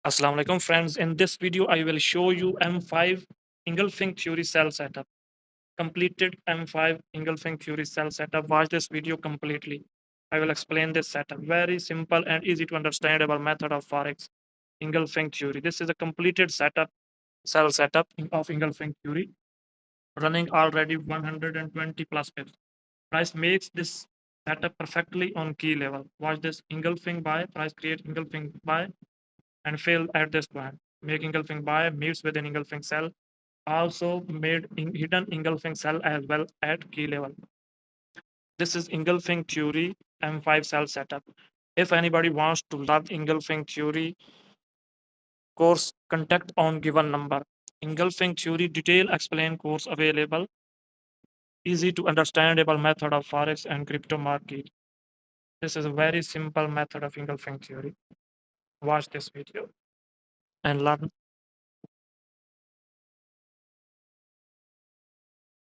Assalamu alaikum friends. In this video, I will show you M5 engulfing theory cell setup. Completed M5 engulfing theory cell setup. Watch this video completely. I will explain this setup. Very simple and easy to understandable method of Forex engulfing theory. This is a completed setup, cell setup of engulfing theory, running already 120 plus pips. Price makes this setup perfectly on key level. Watch this engulfing buy. Price create engulfing buy and fail at this point. Make engulfing buy meets with an engulfing cell. Also made hidden engulfing cell as well at key level. This is engulfing theory M5 cell setup. If anybody wants to learn engulfing theory course, contact on given number. Engulfing theory detail explain course available. Easy to understandable method of forex and crypto market. This is a very simple method of engulfing theory. Watch this video and learn